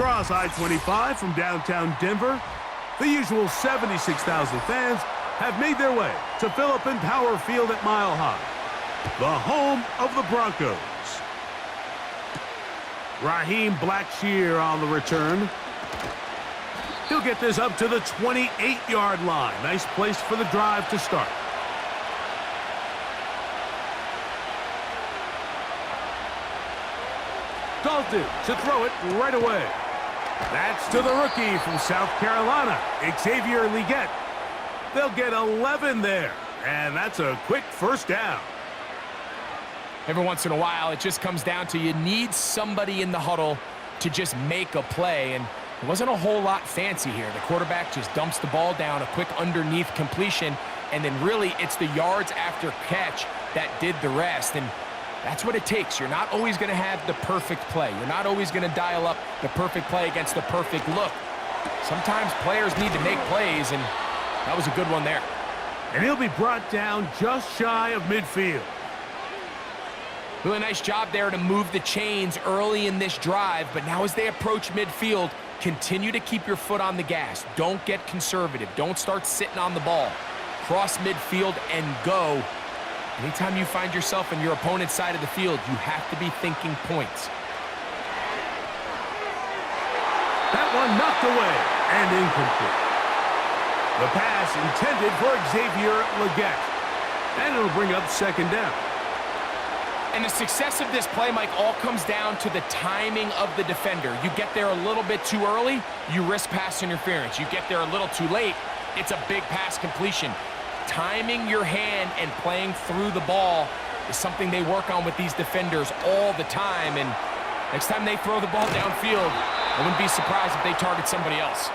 Across I-25 from downtown Denver, the usual 76,000 fans have made their way to Philip and Power Field at Mile High, the home of the Broncos. Raheem Blackshear on the return. He'll get this up to the 28-yard line. Nice place for the drive to start. Dalton to throw it right away. That's to the rookie from South Carolina, Xavier Legette. They'll get 11 there, and that's a quick first down. Every once in a while, it just comes down to you need somebody in the huddle to just make a play, and it wasn't a whole lot fancy here. The quarterback just dumps the ball down, a quick underneath completion, and then really it's the yards after catch that did the rest, and that's what it takes. You're not always going to have the perfect play. You're not always going to dial up the perfect play against the perfect look. Sometimes players need to make plays, and that was a good one there. And he'll be brought down just shy of midfield. Really nice job there to move the chains early in this drive, but now as they approach midfield, continue to keep your foot on the gas. Don't get conservative. Don't start sitting on the ball. Cross midfield and go. Anytime you find yourself on your opponent's side of the field, you have to be thinking points. That one knocked away and incomplete. The pass intended for Xavier Legette. And it'll bring up second down. And the success of this play, Mike, all comes down to the timing of the defender. You get there a little bit too early, you risk pass interference. You get there a little too late, it's a big pass completion. Timing your hand and playing through the ball is something they work on with these defenders all the time. And next time they throw the ball downfield, I wouldn't be surprised if they target somebody else.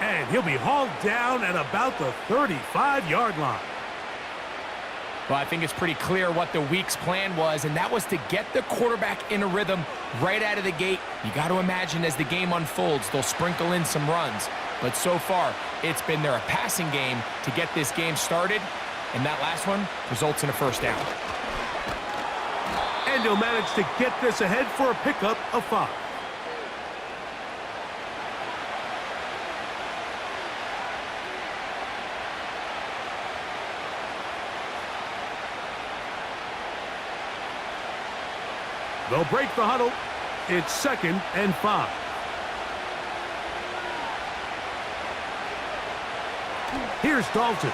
And he'll be hauled down at about the 35-yard line. Well, I think it's pretty clear what the week's plan was, and that was to get the quarterback in a rhythm right out of the gate. You got to imagine as the game unfolds, they'll sprinkle in some runs. But so far, it's been their passing game to get this game started, and that last one results in a first down. And he'll manage to get this ahead for a pickup of 5. They'll break the huddle. It's 2nd and 5. Here's Dalton.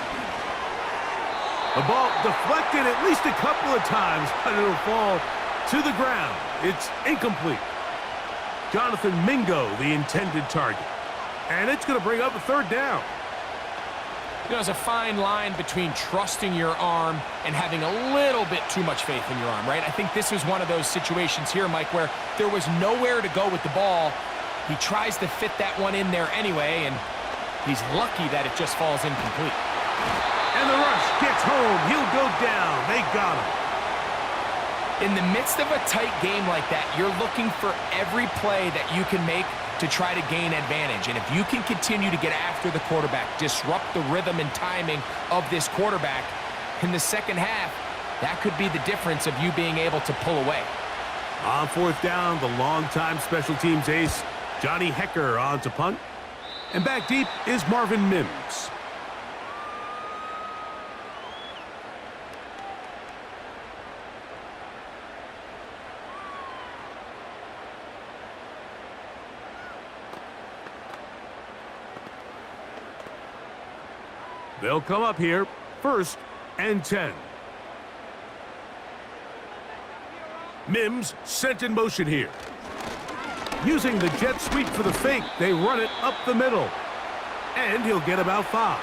The ball deflected at least a couple of times, but it'll fall to the ground. It's incomplete. Jonathan Mingo, the intended target. And it's going to bring up a 3rd down. You know, there's a fine line between trusting your arm and having a little bit too much faith in your arm, right? I think this is one of those situations here, Mike, where there was nowhere to go with the ball. He tries to fit that one in there anyway, and he's lucky that it just falls incomplete. And the rush gets home. He'll go down. They got him. In the midst of a tight game like that, you're looking for every play that you can make to try to gain advantage. And if you can continue to get after the quarterback, disrupt the rhythm and timing of this quarterback in the second half, that could be the difference of you being able to pull away. On 4th down, the longtime special teams ace, Johnny Hecker, on to punt. And back deep is Marvin Mims. They'll come up here, 1st and 10. Mims sent in motion here. Using the jet sweep for the fake, they run it up the middle. And he'll get about 5.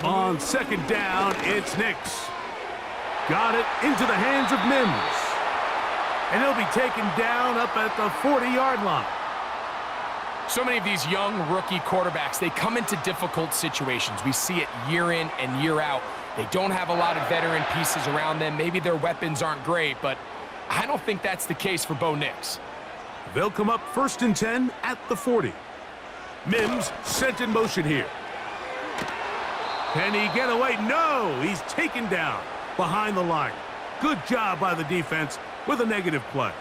On 2nd down, it's Nix. Got it into the hands of Mims. And he'll be taken down up at the 40-yard line. So many of these young rookie quarterbacks, they come into difficult situations. We see it year in and year out. They don't have a lot of veteran pieces around them. Maybe their weapons aren't great, but I don't think that's the case for Bo Nix. They'll come up 1st and 10 at the 40. Mims sent in motion here. Can he get away? No, he's taken down behind the line. Good job by the defense with a negative play.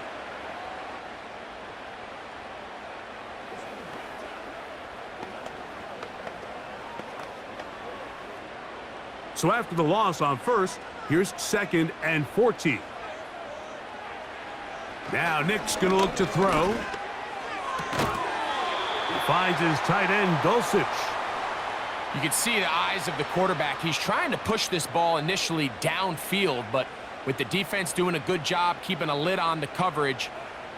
So after the loss on 1st, here's 2nd and 14. Now Nick's going to look to throw. He finds his tight end, Dulcich. You can see the eyes of the quarterback. He's trying to push this ball initially downfield, but with the defense doing a good job keeping a lid on the coverage,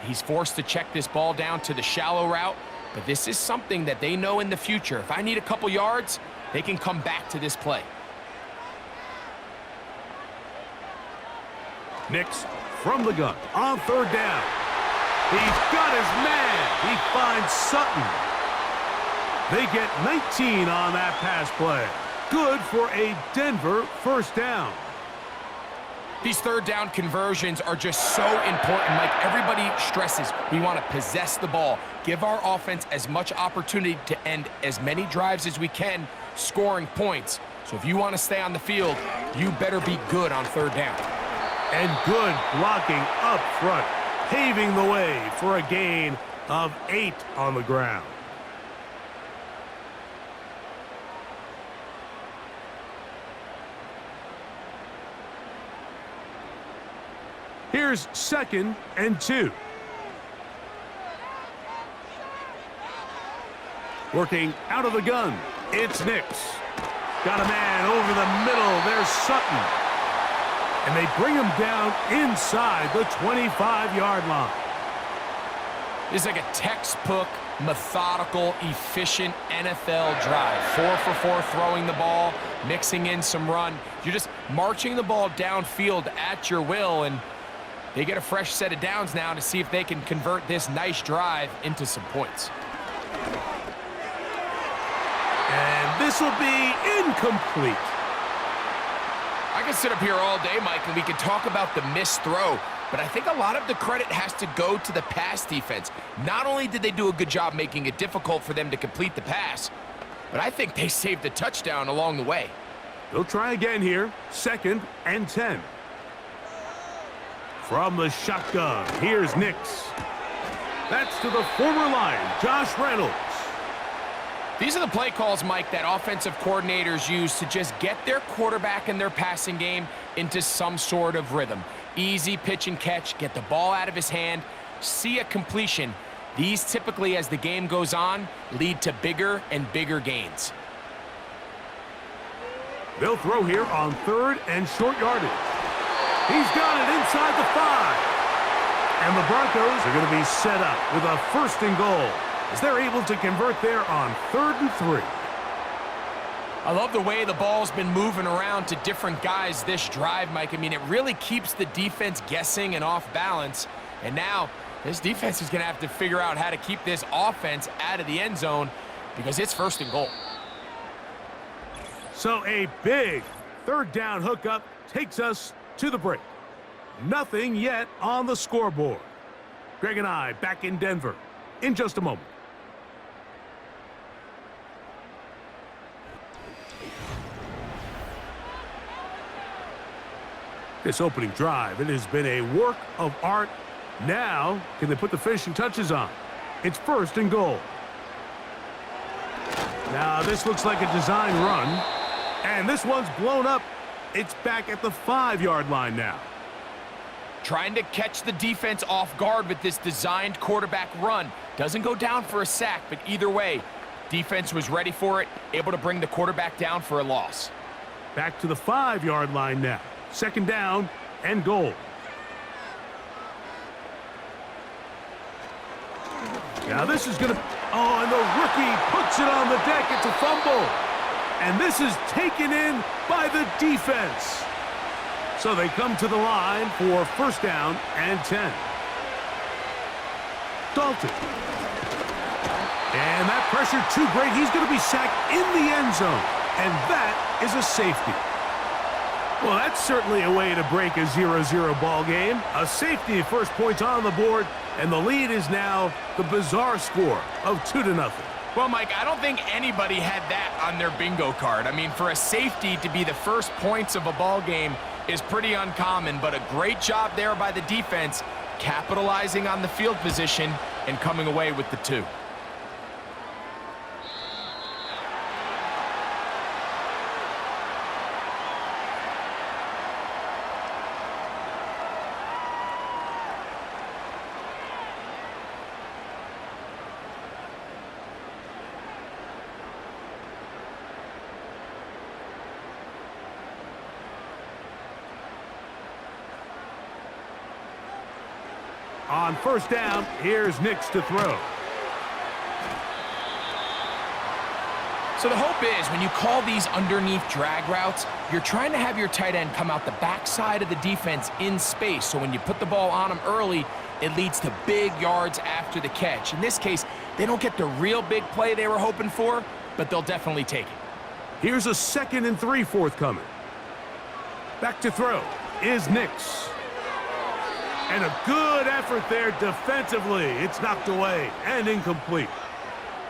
he's forced to check this ball down to the shallow route. But this is something that they know in the future. If I need a couple yards, they can come back to this play. Nix from the gun on 3rd down. He's got his man. He finds Sutton. They get 19 on that pass play. Good for a Denver 1st down. These 3rd down conversions are just so important. Like everybody stresses, we want to possess the ball, give our offense as much opportunity to end as many drives as we can, scoring points. So if you want to stay on the field, you better be good on 3rd down. And good blocking up front, paving the way for a gain of 8 on the ground. Here's 2nd and 2. Working out of the gun, it's Nix. Got a man over the middle, there's Sutton. And they bring him down inside the 25-yard line. This is like a textbook, methodical, efficient NFL drive. 4 for 4 throwing the ball, mixing in some run. You're just marching the ball downfield at your will, and they get a fresh set of downs now to see if they can convert this nice drive into some points. And this will be incomplete. I can sit up here all day, Mike, and we can talk about the missed throw, but I think a lot of the credit has to go to the pass defense. Not only did they do a good job making it difficult for them to complete the pass, but I think they saved a touchdown along the way. They'll try again here, 2nd and 10. From the shotgun, here's Nix. That's to the former Lion, Josh Reynolds. These are the play calls, Mike, that offensive coordinators use to just get their quarterback and their passing game into some sort of rhythm. Easy pitch and catch, get the ball out of his hand, see a completion. These typically, as the game goes on, lead to bigger and bigger gains. They'll throw here on 3rd and short yardage. He's got it inside the 5. And the Broncos are going to be set up with a 1st and goal, as they're able to convert there on 3rd and 3. I love the way the ball's been moving around to different guys this drive, Mike. I mean, it really keeps the defense guessing and off balance. And now this defense is going to have to figure out how to keep this offense out of the end zone because it's 1st and goal. So a big 3rd down hookup takes us to the break. Nothing yet on the scoreboard. Greg and I back in Denver in just a moment. This opening drive, it has been a work of art. Now, can they put the finishing touches on? It's 1st and goal. Now, this looks like a design run, and this one's blown up. It's back at the 5-yard line now. Trying to catch the defense off guard with this designed quarterback run. Doesn't go down for a sack, but either way, defense was ready for it, able to bring the quarterback down for a loss. Back to the 5-yard line now. 2nd down and goal. Now this is going to... Oh, and the rookie puts it on the deck. It's a fumble. And this is taken in by the defense. So they come to the line for 1st down and 10. Dalton. And that pressure too great. He's going to be sacked in the end zone. And that is a safety. Well, that's certainly a way to break a 0-0 ball game. A safety, first points on the board, and the lead is now the bizarre score of 2-0. Well, Mike, I don't think anybody had that on their bingo card. I mean, for a safety to be the first points of a ball game is pretty uncommon, but a great job there by the defense, capitalizing on the field position and coming away with the 2. On first down, here's Nix to throw. So the hope is when you call these underneath drag routes, you're trying to have your tight end come out the backside of the defense in space. So when you put the ball on them early, it leads to big yards after the catch. In this case, they don't get the real big play they were hoping for, but they'll definitely take it. Here's a 2nd and 3 forthcoming. Back to throw is Nix. And a good effort there defensively. It's knocked away and incomplete.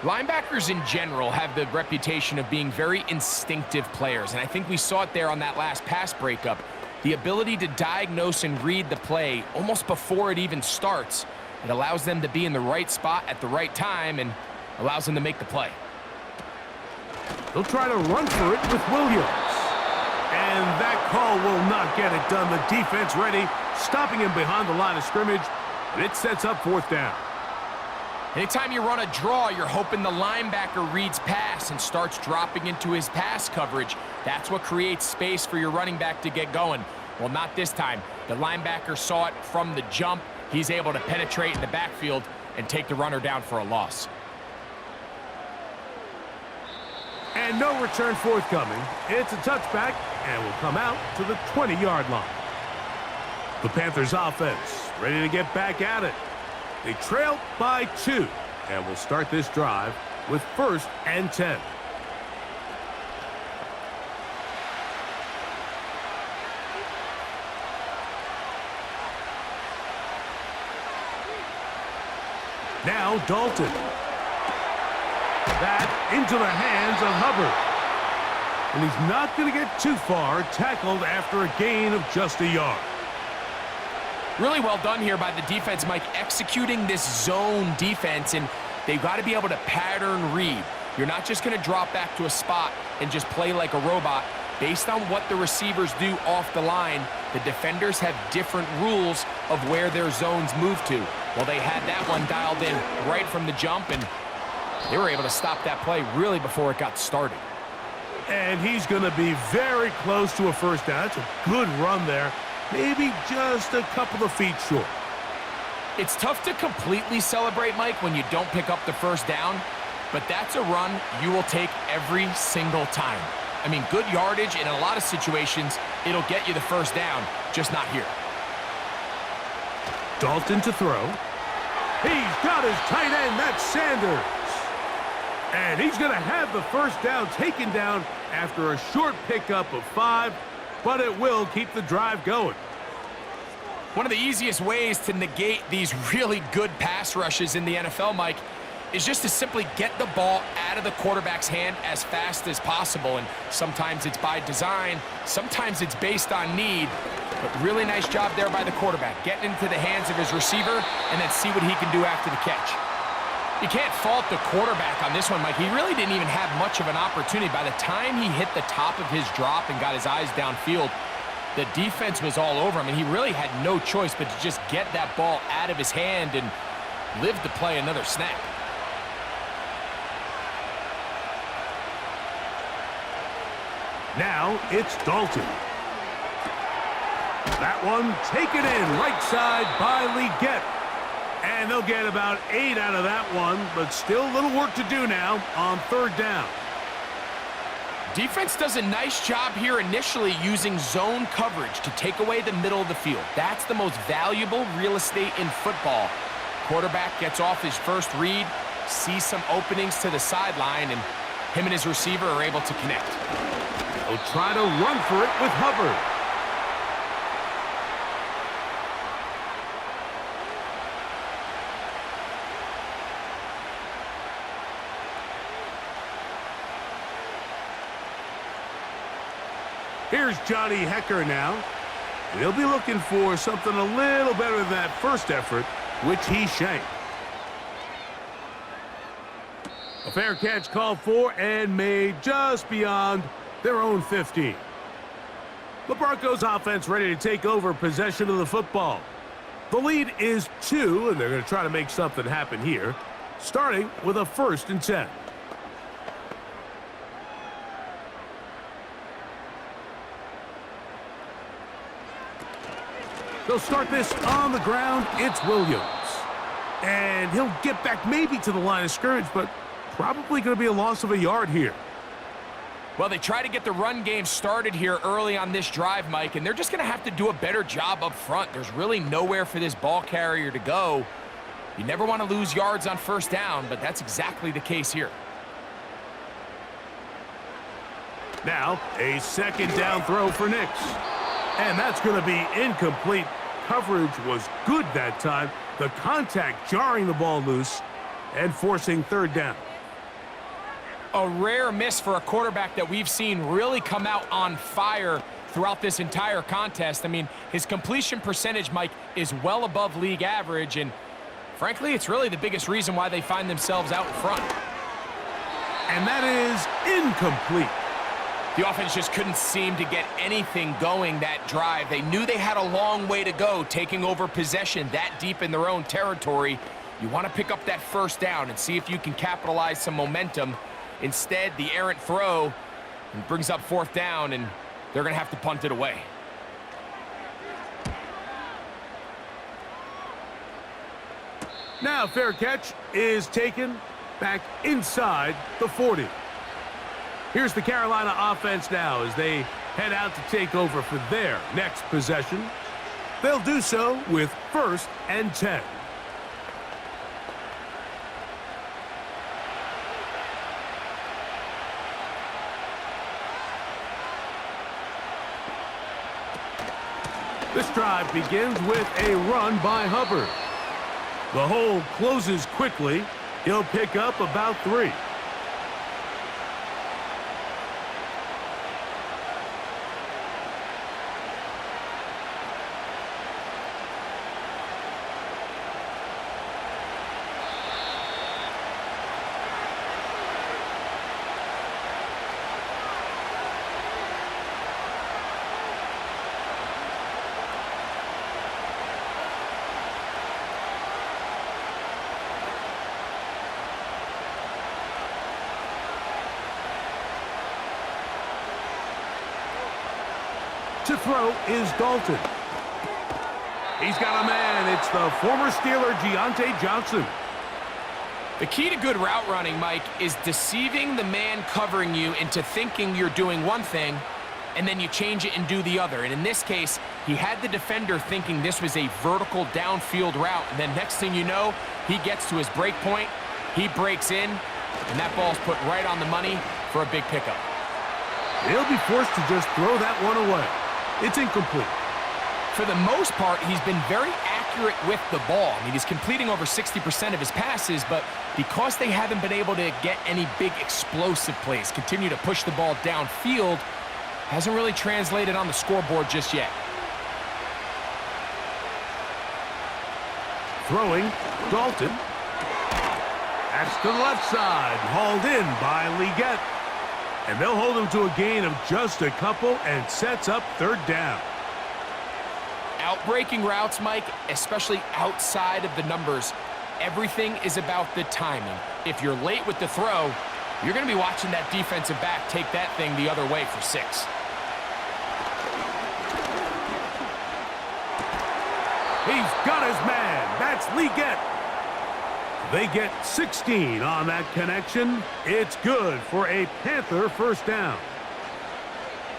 Linebackers in general have the reputation of being very instinctive players, and I think we saw it there on that last pass breakup. The ability to diagnose and read the play almost before it even starts. It allows them to be in the right spot at the right time and allows them to make the play. They'll try to run for it with Williams. And that call will not get it done. The defense ready, stopping him behind the line of scrimmage, and it sets up 4th down. Anytime you run a draw, you're hoping the linebacker reads pass and starts dropping into his pass coverage. That's what creates space for your running back to get going. Well, not this time. The linebacker saw it from the jump. He's able to penetrate in the backfield and take the runner down for a loss. And no return forthcoming. It's a touchback and will come out to the 20-yard line. The Panthers offense ready to get back at it. They trail by 2 and will start this drive with 1st and 10. Now Dalton. That into the hands of Hubbard. And he's not going to get too far, tackled after a gain of just a yard. Really well done here by the defense, Mike, executing this zone defense, and they've got to be able to pattern read. You're not just going to drop back to a spot and just play like a robot. Based on what the receivers do off the line, the defenders have different rules of where their zones move to. Well, they had that one dialed in right from the jump, and they were able to stop that play really before it got started. And he's going to be very close to a 1st down. That's a good run there. Maybe just a couple of feet short. It's tough to completely celebrate, Mike, when you don't pick up the 1st down, but that's a run you will take every single time. I mean, good yardage in a lot of situations, it'll get you the 1st down, just not here. Dalton to throw. He's got his tight end, that's Sanders. And he's going to have the 1st down taken down after a short pickup of 5, but it will keep the drive going. One of the easiest ways to negate these really good pass rushes in the NFL, Mike, is just to simply get the ball out of the quarterback's hand as fast as possible. And sometimes it's by design, sometimes it's based on need. But really nice job there by the quarterback, getting into the hands of his receiver and then see what he can do after the catch. You can't fault the quarterback on this one, Mike. He really didn't even have much of an opportunity. By the time he hit the top of his drop and got his eyes downfield, the defense was all over him, and he really had no choice but to just get that ball out of his hand and live to play another snap. Now it's Dalton. That one taken in right side by Leggett. And they'll get about 8 out of that one, but still a little work to do now on 3rd down. Defense does a nice job here initially using zone coverage to take away the middle of the field. That's the most valuable real estate in football. Quarterback gets off his first read, sees some openings to the sideline, and him and his receiver are able to connect. They'll try to run for it with Hubbard. Here's Johnny Hecker now. And he'll be looking for something a little better than that first effort, which he shanked. A fair catch called for and made just beyond their own 15. The Broncos offense ready to take over possession of the football. The lead is 2, and they're going to try to make something happen here, starting with a 1st and 10. They'll start this on the ground. It's Williams. And he'll get back maybe to the line of scrimmage, but probably going to be a loss of a yard here. Well, they try to get the run game started here early on this drive, Mike, and they're just going to have to do a better job up front. There's really nowhere for this ball carrier to go. You never want to lose yards on 1st down, but that's exactly the case here. Now, a 2nd down throw for Nix. And that's going to be incomplete. Coverage was good that time. The contact jarring the ball loose and forcing 3rd down. A rare miss for a quarterback that we've seen really come out on fire throughout this entire contest. I mean, his completion percentage, Mike, is well above league average, and frankly, it's really the biggest reason why they find themselves out in front. And that is incomplete. The offense just couldn't seem to get anything going that drive. They knew they had a long way to go taking over possession that deep in their own territory. You want to pick up that 1st down and see if you can capitalize some momentum. Instead, the errant throw brings up 4th down, and they're going to have to punt it away. Now, fair catch is taken back inside the 40. Here's the Carolina offense now as they head out to take over for their next possession. They'll do so with 1st and 10. This drive begins with a run by Hubbard. The hole closes quickly. He'll pick up about 3. To throw is Dalton. He's got a man. It's the former Steeler, Deontay Johnson. The key to good route running, Mike, is deceiving the man covering you into thinking you're doing one thing, and then you change it and do the other. And in this case, he had the defender thinking this was a vertical downfield route, and then next thing you know, he gets to his break point, he breaks in, and that ball's put right on the money for a big pickup. He'll be forced to just throw that one away. It's incomplete. For the most part, he's been very accurate with the ball. I mean, he's completing over 60% of his passes, but because they haven't been able to get any big explosive plays, continue to push the ball downfield, hasn't really translated on the scoreboard just yet. Throwing, Dalton. That's to the left side, hauled in by Leggett. And they'll hold him to a gain of just a couple and sets up 3rd down. Outbreaking routes, Mike, especially outside of the numbers, everything is about the timing. If you're late with the throw, you're going to be watching that defensive back take that thing the other way for 6. He's got his man. That's Leggett. They get 16 on that connection. It's good for a Panther 1st down.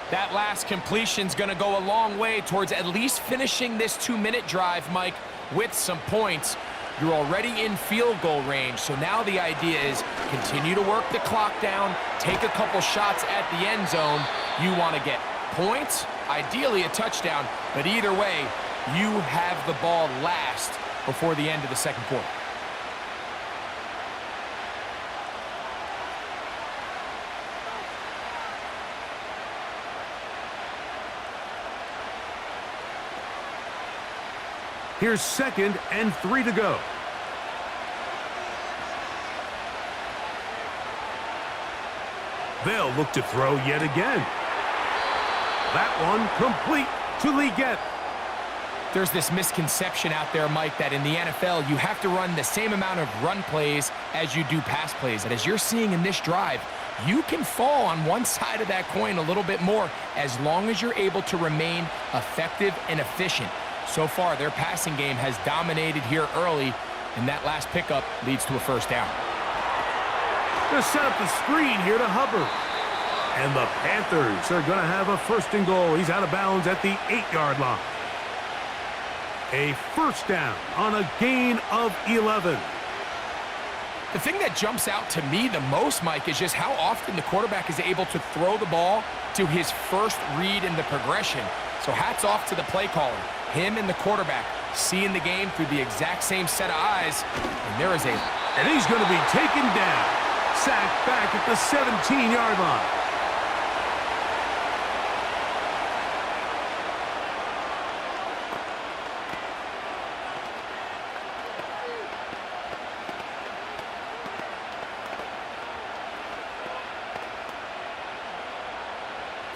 That last completion's going to go a long way towards at least finishing this 2-minute drive, Mike, with some points. You're already in field goal range, so now the idea is continue to work the clock down, take a couple shots at the end zone. You want to get points, ideally a touchdown, but either way, you have the ball last before the end of the 2nd quarter. Here's 2nd and 3 to go. They'll look to throw yet again. That one complete to Leggett. There's this misconception out there, Mike, that in the NFL, you have to run the same amount of run plays as you do pass plays. And as you're seeing in this drive, you can fall on one side of that coin a little bit more as long as you're able to remain effective and efficient. So far, their passing game has dominated here early, and that last pickup leads to a first down. Going to set up the screen here to Hubbard. And the Panthers are going to have a 1st and goal. He's out of bounds at the 8-yard line. A first down on a gain of 11. The thing that jumps out to me the most, Mike, is just how often the quarterback is able to throw the ball to his first read in the progression. So hats off to the play caller. Him and the quarterback seeing the game through the exact same set of eyes. And there is a... And he's going to be taken down. Sacked back at the 17-yard line.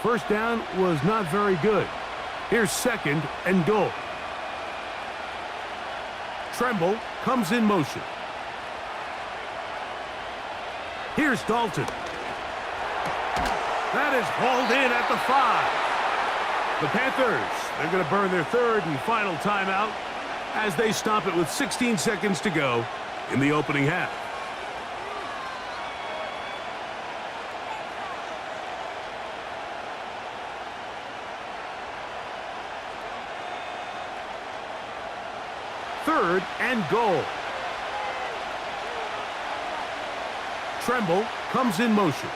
First down was not very good. Here's 2nd and goal. Tremble comes in motion. Here's Dalton. That is hauled in at the 5. The Panthers, they're going to burn their 3rd and final timeout as they stop it with 16 seconds to go in the opening half. Third and goal. Tremble comes in motion.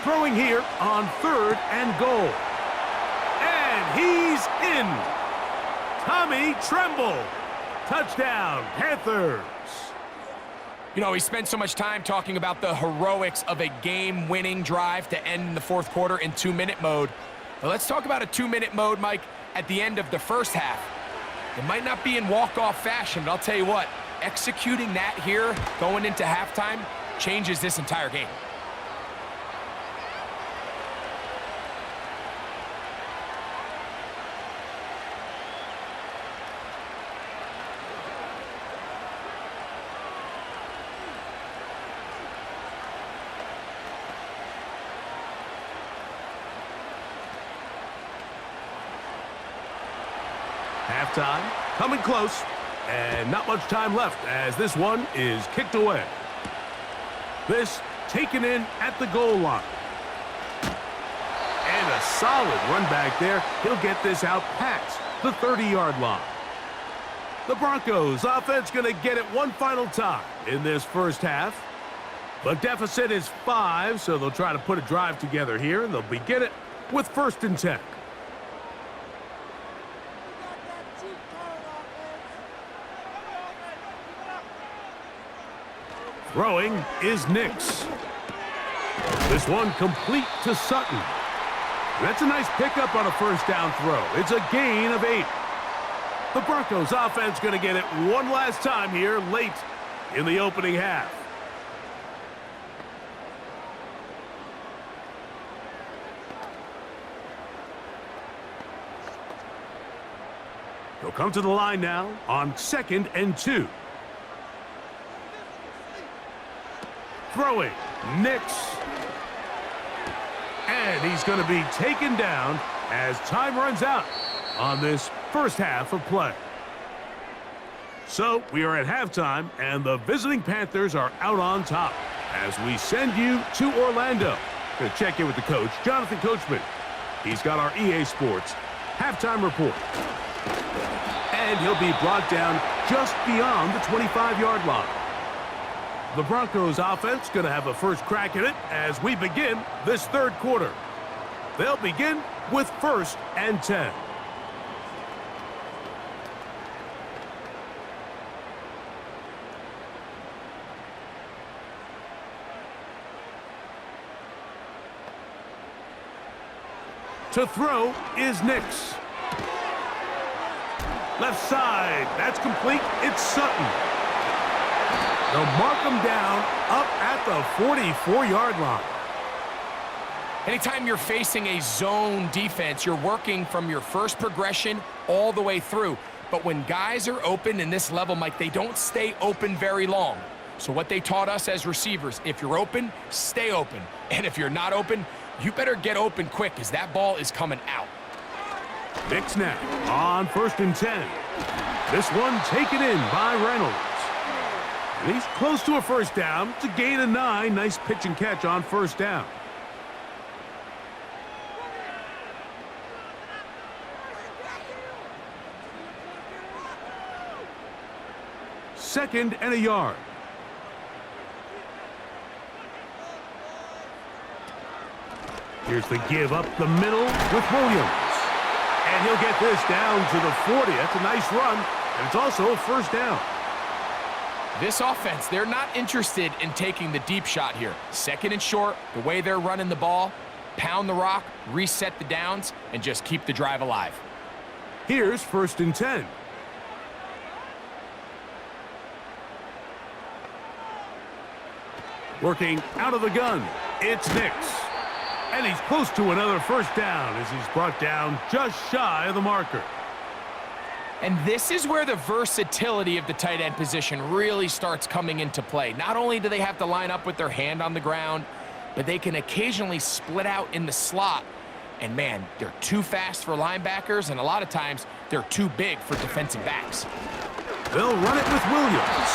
Throwing here on 3rd and goal. And he's in. Tommy Tremble. Touchdown, Panthers. You know, we spent so much time talking about the heroics of a game-winning drive to end in the 4th quarter in 2-minute mode. But let's talk about a 2-minute mode, Mike, at the end of the first half. It might not be in walk-off fashion, but I'll tell you what, executing that here going into halftime changes this entire game. Halftime coming close, and not much time left as this one is kicked away. This taken in at the goal line. And a solid run back there. He'll get this out past the 30-yard line. The Broncos offense going to get it one final time in this first half. The deficit is 5, so they'll try to put a drive together here, and they'll begin it with 1st and 10. Throwing is Nix. This one complete to Sutton. That's a nice pickup on a first down throw. It's a gain of 8. The Broncos offense going to get it one last time here late in the opening half. They'll come to the line now on 2nd and 2. Throwing, Nix. And he's going to be taken down as time runs out on this first half of play. So we are at halftime, and the visiting Panthers are out on top as we send you to Orlando. Going to check in with the coach, Jonathan Coachman. He's got our EA Sports halftime report. And he'll be brought down just beyond the 25-yard line. The Broncos offense going to have a first crack at it as we begin this 3rd quarter. They'll begin with 1st and 10. To throw is Nix. Left side. That's complete. It's Sutton. They'll mark him down up at the 44-yard line. Anytime you're facing a zone defense, you're working from your first progression all the way through. But when guys are open in this level, Mike, they don't stay open very long. So what they taught us as receivers, if you're open, stay open. And if you're not open, you better get open quick because that ball is coming out. Big snap on 1st and 10. This one taken in by Reynolds. And he's close to a first down. It's a gain of 9. Nice pitch and catch on 1st down. 2nd and a yard. Here's the give up the middle with Williams. And he'll get this down to the 40. That's a nice run, and it's also a first down. This offense, they're not interested in taking the deep shot here. 2nd and short, the way they're running the ball, pound the rock, reset the downs, and just keep the drive alive. Here's 1st and 10. Working out of the gun, it's Nix. And he's close to another first down as he's brought down just shy of the marker. And this is where the versatility of the tight end position really starts coming into play. Not only do they have to line up with their hand on the ground, but they can occasionally split out in the slot. And man, they're too fast for linebackers, and a lot of times they're too big for defensive backs. They'll run it with Williams.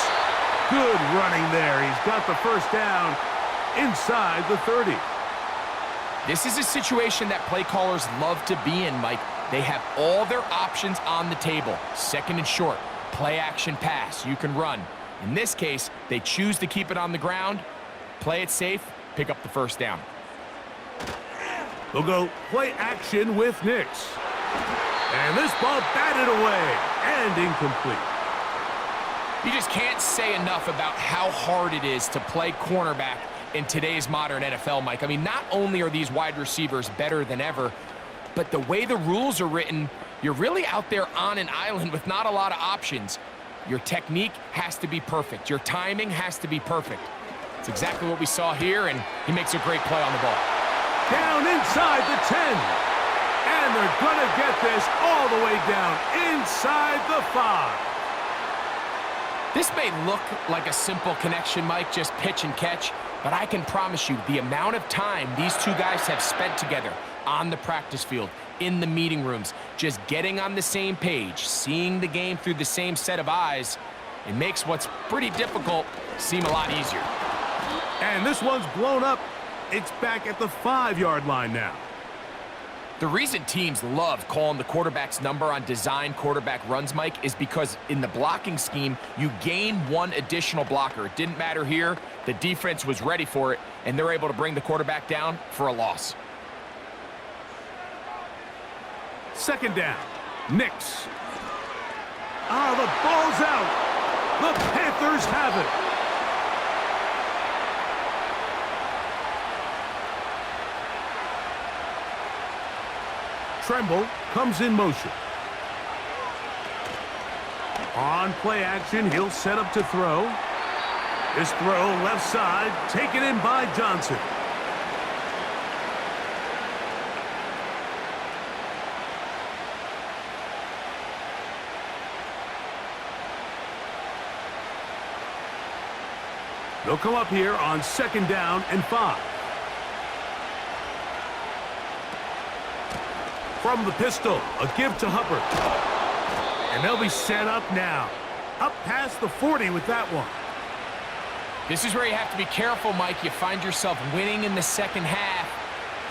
Good running there. He's got the first down inside the 30. This is a situation that play callers love to be in, Mike. They have all their options on the table. 2nd and short, play action pass, you can run. In this case, they choose to keep it on the ground, play it safe, pick up the first down. They'll go play action with Nix. And this ball batted away and incomplete. You just can't say enough about how hard it is to play cornerback in today's modern NFL, Mike. I mean, not only are these wide receivers better than ever, but the way the rules are written, you're really out there on an island with not a lot of options. Your technique has to be perfect. Your timing has to be perfect. It's exactly what we saw here, and he makes a great play on the ball. Down inside the 10. And they're going to get this all the way down inside the 5. This may look like a simple connection, Mike, just pitch and catch, but I can promise you the amount of time these two guys have spent together on the practice field, in the meeting rooms, just getting on the same page, seeing the game through the same set of eyes, it makes what's pretty difficult seem a lot easier. And this one's blown up. It's back at the 5-yard line now. The reason teams love calling the quarterback's number on design quarterback runs, Mike, is because in the blocking scheme, you gain one additional blocker. It didn't matter here. The defense was ready for it, and they're able to bring the quarterback down for a loss. 2nd down. Nix. The ball's out. The Panthers have it. Tremble comes in motion. On play action, he'll set up to throw. This throw left side, taken in by Johnson. They'll come up here on 2nd down and 5. From the pistol, a give to Hubbard. And they'll be set up now. Up past the 40 with that one. This is where you have to be careful, Mike. You find yourself winning in the second half.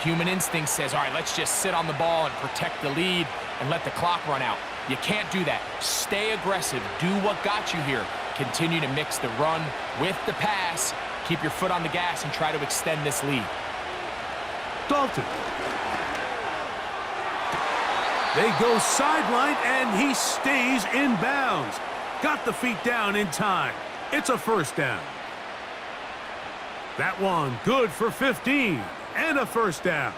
Human instinct says, all right, let's just sit on the ball and protect the lead and let the clock run out. You can't do that. Stay aggressive. Do what got you here. Continue to mix the run with the pass. Keep your foot on the gas and try to extend this lead. Dalton. They go sideline, and he stays in bounds. Got the feet down in time. It's a first down. That one good for 15 and a first down.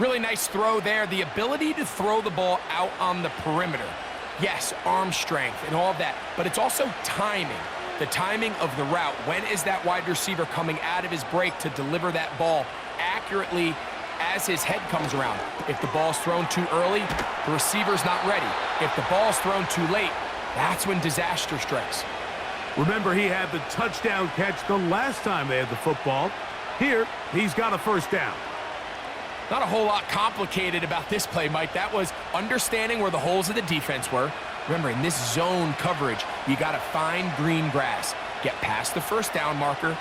Really nice throw there. The ability to throw the ball out on the perimeter. Yes, arm strength and all of that, but it's also timing. The timing of the route. When is that wide receiver coming out of his break to deliver that ball accurately as his head comes around? If the ball's thrown too early, the receiver's not ready. If the ball's thrown too late, that's when disaster strikes. Remember, he had the touchdown catch the last time they had the football. Here, he's got a first down. Not a whole lot complicated about this play, Mike. That was understanding where the holes of the defense were. Remember, in this zone coverage, you got to find green grass. Get past the first down marker,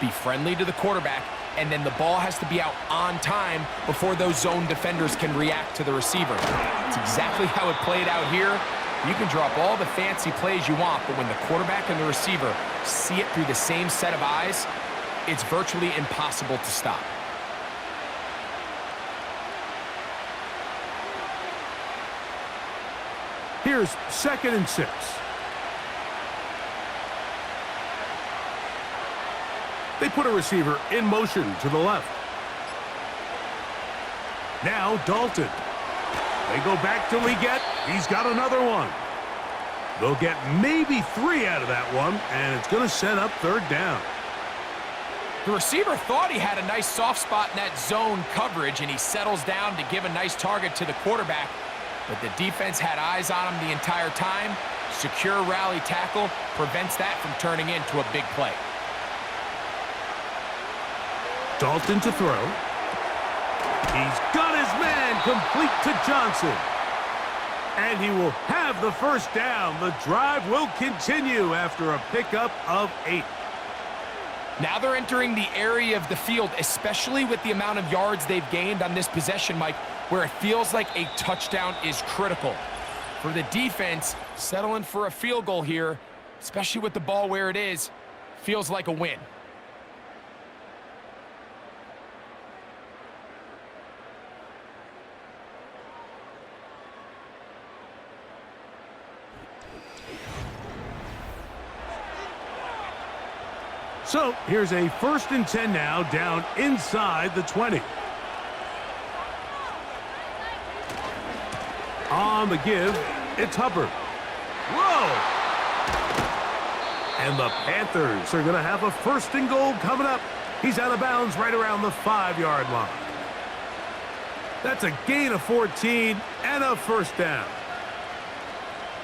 be friendly to the quarterback, and then the ball has to be out on time before those zone defenders can react to the receiver. That's exactly how it played out here. You can drop all the fancy plays you want, but when the quarterback and the receiver see it through the same set of eyes, it's virtually impossible to stop. Here's 2nd and 6. They put a receiver in motion to the left. Now Dalton. They go back to Leggett. He's got another one. They'll get maybe 3 out of that one, and it's going to set up 3rd down. The receiver thought he had a nice soft spot in that zone coverage, and he settles down to give a nice target to the quarterback. But the defense had eyes on him the entire time. Secure rally tackle prevents that from turning into a big play. Dalton to throw. He's got his man complete to Johnson. And he will have the first down. The drive will continue after a pickup of 8. Now they're entering the area of the field, especially with the amount of yards they've gained on this possession, Mike, where it feels like a touchdown is critical. For the defense, settling for a field goal here, especially with the ball where it is, feels like a win. So here's a 1st and 10 now, down inside the 20. On the give, it's Hubbard. Whoa! And the Panthers are going to have a 1st and goal coming up. He's out of bounds right around the 5-yard line. That's a gain of 14 and a 1st down.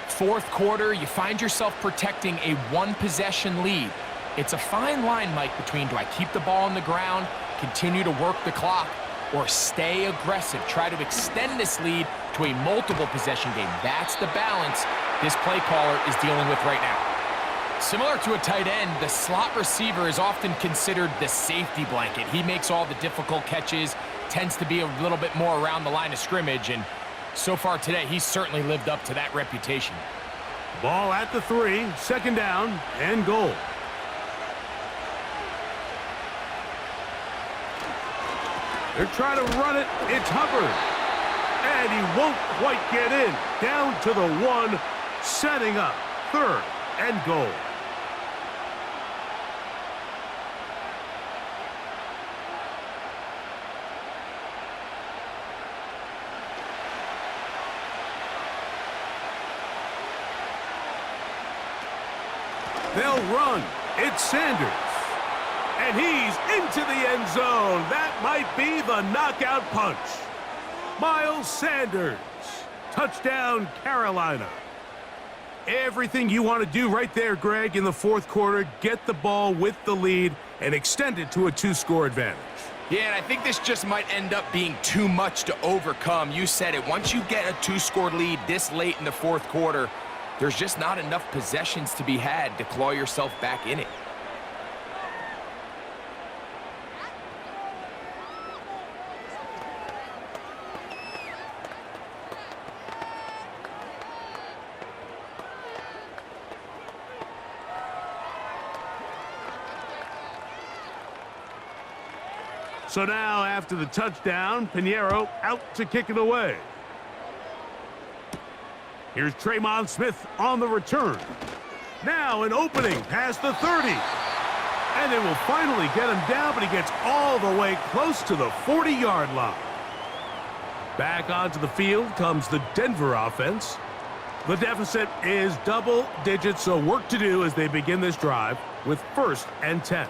4th quarter, you find yourself protecting a 1-possession lead. It's a fine line, Mike, between do I keep the ball on the ground, continue to work the clock, or stay aggressive, try to extend this lead to a multiple possession game. That's the balance this play caller is dealing with right now. Similar to a tight end, the slot receiver is often considered the safety blanket. He makes all the difficult catches, tends to be a little bit more around the line of scrimmage, and so far today, he's certainly lived up to that reputation. Ball at the 3, 2nd down and goal. They're trying to run it. It's Hubbard. And he won't quite get in. Down to the 1, setting up 3rd and goal. They'll run. It's Sanders. And he's into the end zone. That might be the knockout punch. Miles Sanders. Touchdown, Carolina. Everything you want to do right there, Greg, in the 4th quarter. Get the ball with the lead and extend it to a 2-score advantage. Yeah, and I think this just might end up being too much to overcome. You said it. Once you get a 2-score lead this late in the 4th quarter, there's just not enough possessions to be had to claw yourself back in it. So now, after the touchdown, Pinheiro out to kick it away. Here's Tremon Smith on the return. Now an opening past the 30. And they will finally get him down, but he gets all the way close to the 40-yard line. Back onto the field comes the Denver offense. The deficit is double digits, so work to do as they begin this drive with 1st and 10.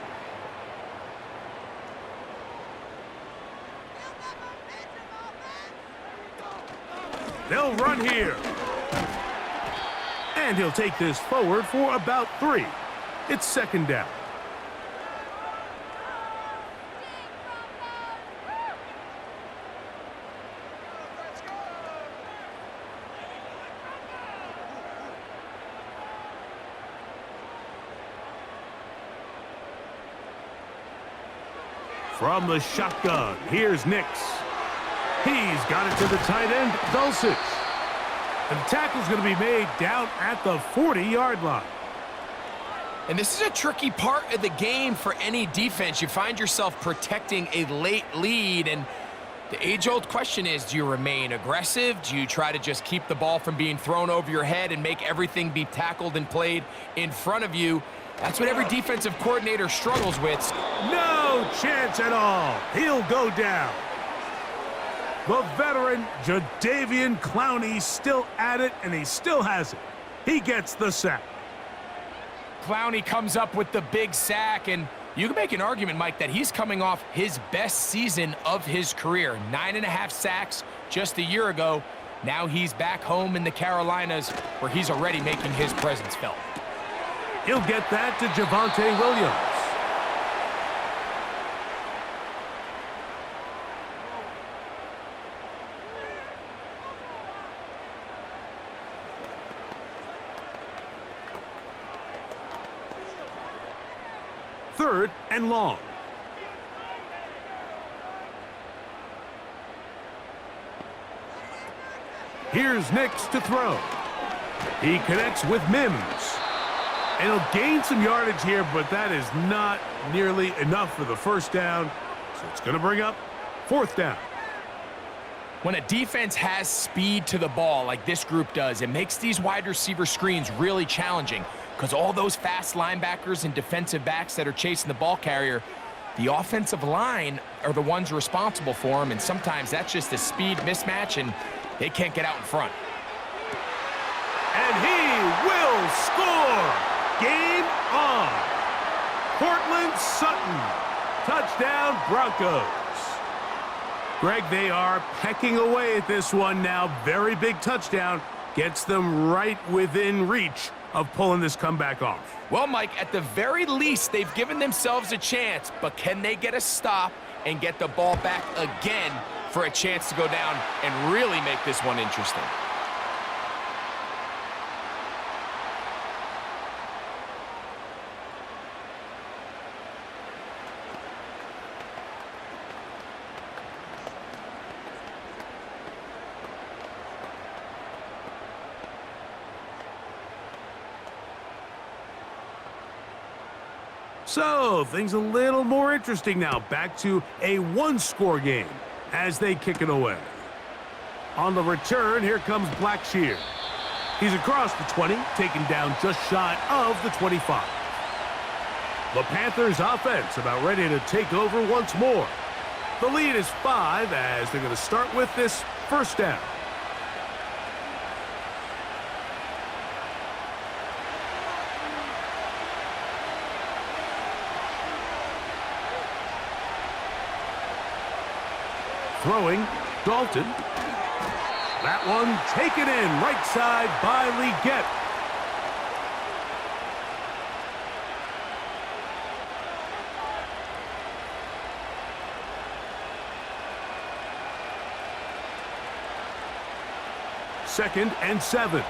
They'll run here. And he'll take this forward for about 3. It's 2nd down. From the shotgun, here's Nix. He's got it to the tight end, Dulcich. And the tackle's going to be made down at the 40-yard line. And this is a tricky part of the game for any defense. You find yourself protecting a late lead, and the age-old question is, do you remain aggressive? Do you try to just keep the ball from being thrown over your head and make everything be tackled and played in front of you? That's what every defensive coordinator struggles with. No chance at all. He'll go down. The veteran, Jadeveon Clowney, still at it, and he still has it. He gets the sack. Clowney comes up with the big sack, and you can make an argument, Mike, that he's coming off his best season of his career. 9.5 sacks just a year ago. Now he's back home in the Carolinas, where he's already making his presence felt. He'll get that to Javonte Williams. Third and long. Here's Nix to throw. He connects with Mims. And he'll gain some yardage here, but that is not nearly enough for the 1st down. So it's going to bring up 4th down. When a defense has speed to the ball like this group does, it makes these wide receiver screens really challenging because all those fast linebackers and defensive backs that are chasing the ball carrier, the offensive line are the ones responsible for them, and sometimes that's just a speed mismatch, and they can't get out in front. And he will score! Game on. Cortland Sutton. Touchdown, Broncos. Greg, they are pecking away at this one now. Very big touchdown. Gets them right within reach of pulling this comeback off. Well, Mike, at the very least, they've given themselves a chance, but can they get a stop and get the ball back again for a chance to go down and really make this one interesting? So, things a little more interesting now. Back to a 1-score game as they kick it away. On the return, here comes Blackshear. He's across the 20, taken down just shy of the 25. The Panthers offense about ready to take over once more. The lead is 5 as they're going to start with this 1st down. Throwing, Dalton. That one taken in right side by Leggett. Second and 7.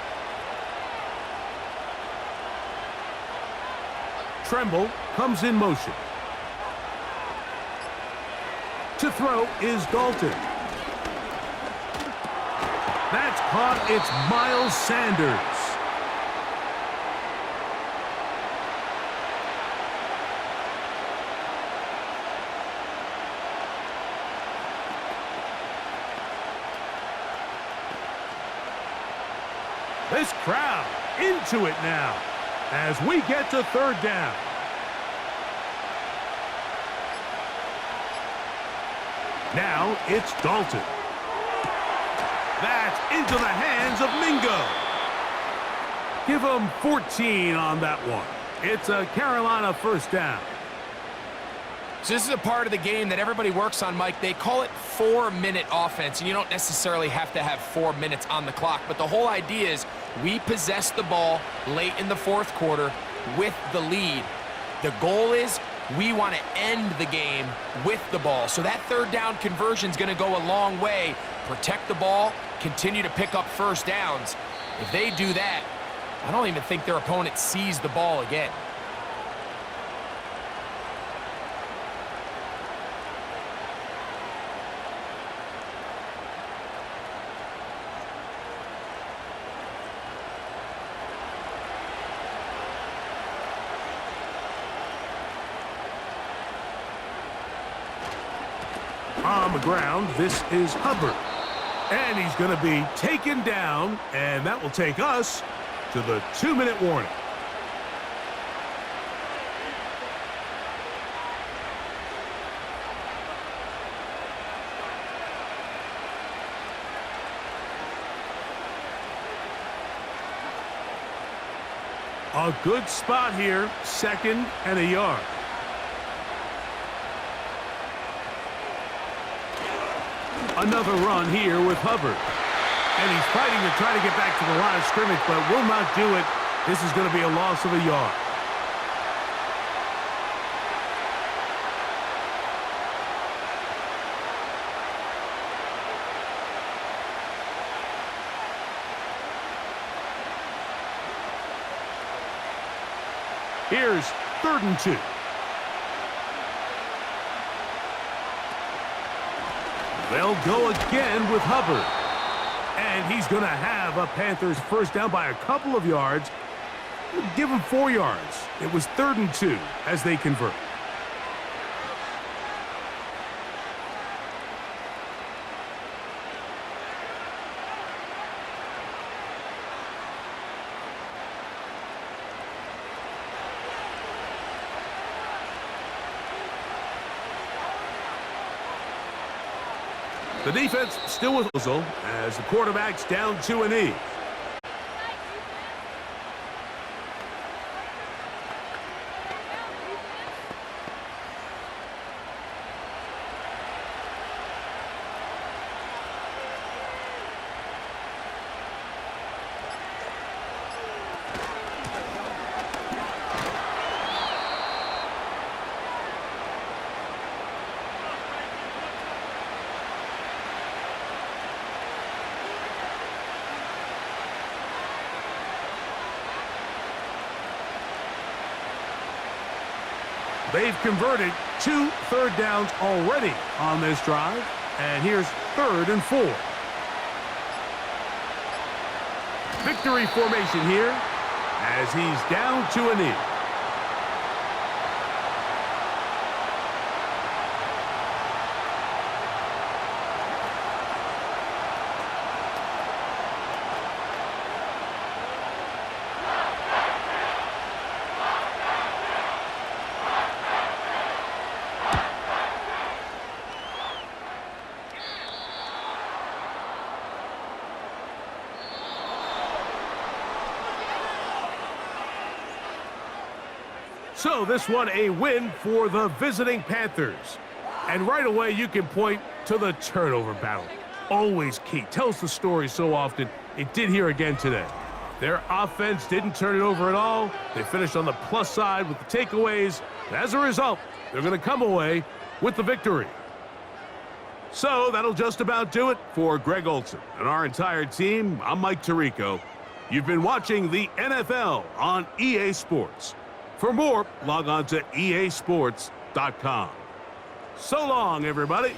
Tremble comes in motion. To throw is Dalton. That's caught. It's Miles Sanders. This crowd into it now as we get to 3rd down. Now it's Dalton. That's into the hands of Mingo. Give him 14 on that one. It's a Carolina first down. So this is a part of the game that everybody works on, Mike. They call it 4-minute offense, and you don't necessarily have to have 4 minutes on the clock. But the whole idea is we possess the ball late in the fourth quarter with the lead. The goal is we want to end the game with the ball. So that third down conversion is going to go a long way. Protect the ball, continue to pick up first downs. If they do that, I don't even think their opponent sees the ball again. On the ground, this is Hubbard. And he's going to be taken down, and that will take us to the 2-minute warning. A good spot here, 2nd and a yard. Another run here with Hubbard. And he's fighting to try to get back to the line of scrimmage, but will not do it. This is going to be a loss of a yard. Here's 3rd and 2. They'll go again with Hubbard. And he's going to have a Panthers first down by a couple of yards. Give him 4 yards. It was 3rd and 2 as they convert. The defense still with Ozil as the quarterback's down to a knee. They've converted 2 third downs already on this drive. And here's 3rd and 4. Victory formation here as he's down to a knee. So this one a win for the visiting Panthers. And right away you can point to the turnover battle. Always key. Tells the story so often. It did here again today. Their offense didn't turn it over at all. They finished on the plus side with the takeaways. And as a result, they're going to come away with the victory. So that'll just about do it for Greg Olson and our entire team. I'm Mike Tirico. You've been watching the NFL on EA Sports. For more, log on to easports.com. So long, everybody.